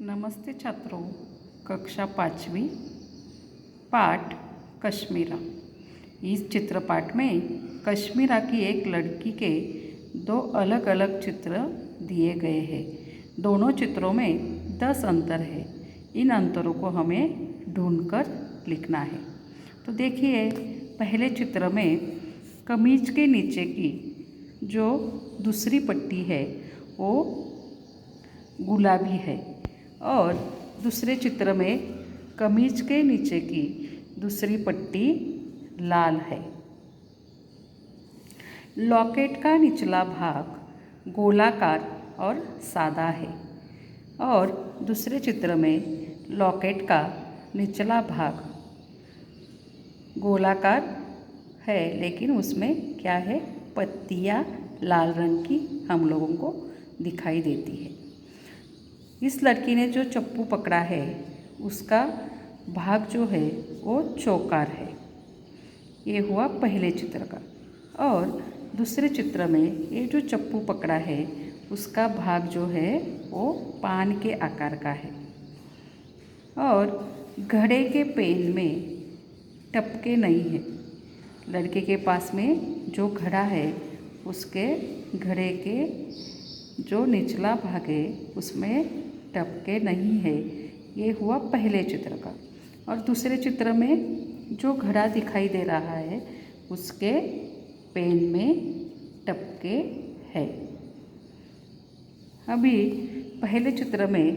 नमस्ते छात्रों, कक्षा 5वीं पाठ कश्मीरा। इस चित्र पाठ में कश्मीरा की एक लड़की के दो अलग अलग चित्र दिए गए हैं। दोनों चित्रों में 10 अंतर है। इन अंतरों को हमें ढूंढकर लिखना है। तो देखिए, पहले चित्र में कमीज के नीचे की जो दूसरी पट्टी है वो गुलाबी है और दूसरे चित्र में कमीज के नीचे की दूसरी पट्टी लाल है। लॉकेट का निचला भाग गोलाकार और सादा है और दूसरे चित्र में लॉकेट का निचला भाग गोलाकार है, लेकिन उसमें क्या है, पत्तियां लाल रंग की हम लोगों को दिखाई देती है। इस लड़की ने जो चप्पू पकड़ा है उसका भाग जो है वो चौकार है। ये हुआ पहले चित्र का। और दूसरे चित्र में ये जो चप्पू पकड़ा है उसका भाग जो है वो पान के आकार का है और घड़े के पेन में टपके नहीं है। लड़के के पास में जो घड़ा है उसके घड़े के जो निचला भाग है उसमें टपके नहीं है। ये हुआ पहले चित्र का। और दूसरे चित्र में जो घड़ा दिखाई दे रहा है उसके पेन में टपके है। अभी पहले चित्र में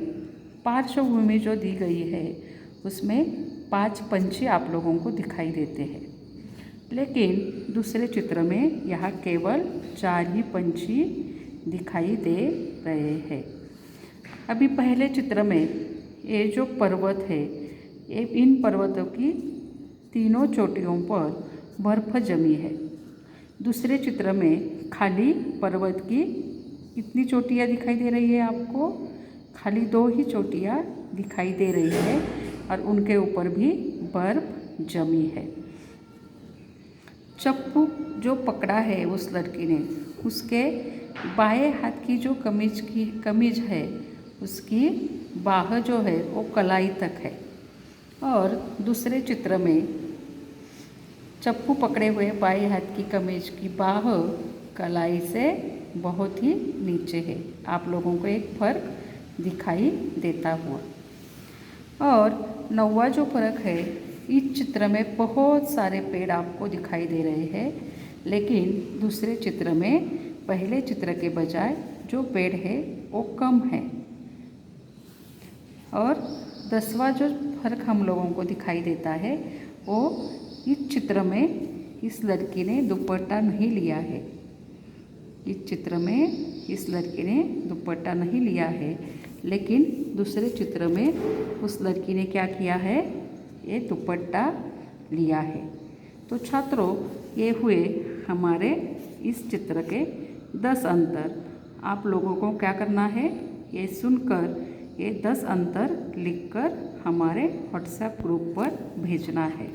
पार्श्वभूमि जो दी गई है उसमें 5 पंछी आप लोगों को दिखाई देते हैं, लेकिन दूसरे चित्र में यहाँ केवल 4 ही पंछी दिखाई दे रहे हैं। अभी पहले चित्र में ये जो पर्वत है, ये इन पर्वतों की तीनों चोटियों पर बर्फ़ जमी है। दूसरे चित्र में खाली पर्वत की कितनी चोटियाँ दिखाई दे रही है आपको? खाली 2 ही चोटियाँ दिखाई दे रही है और उनके ऊपर भी बर्फ़ जमी है। चप्पू जो पकड़ा है उस लड़की ने, उसके बाएं हाथ की जो कमीज है उसकी बाह जो है वो कलाई तक है और दूसरे चित्र में चप्पू पकड़े हुए बाएं हाथ की कमीज की बाह कलाई से बहुत ही नीचे है। आप लोगों को एक फर्क दिखाई देता हुआ। और 9वां जो फर्क है, इस चित्र में बहुत सारे पेड़ आपको दिखाई दे रहे हैं, लेकिन दूसरे चित्र में पहले चित्र के बजाय जो पेड़ है वो कम है। और 10वां जो फर्क हम लोगों को दिखाई देता है वो इस चित्र में इस लड़की ने दुपट्टा नहीं लिया है। इस चित्र में इस लड़की ने दुपट्टा नहीं लिया है, लेकिन दूसरे चित्र में उस लड़की ने क्या किया है, ये दुपट्टा लिया है। तो छात्रों, ये हुए हमारे इस चित्र के 10 अंतर। आप लोगों को क्या करना है, ये सुनकर ये 10 अंतर लिखकर हमारे व्हाट्सएप ग्रुप पर भेजना है।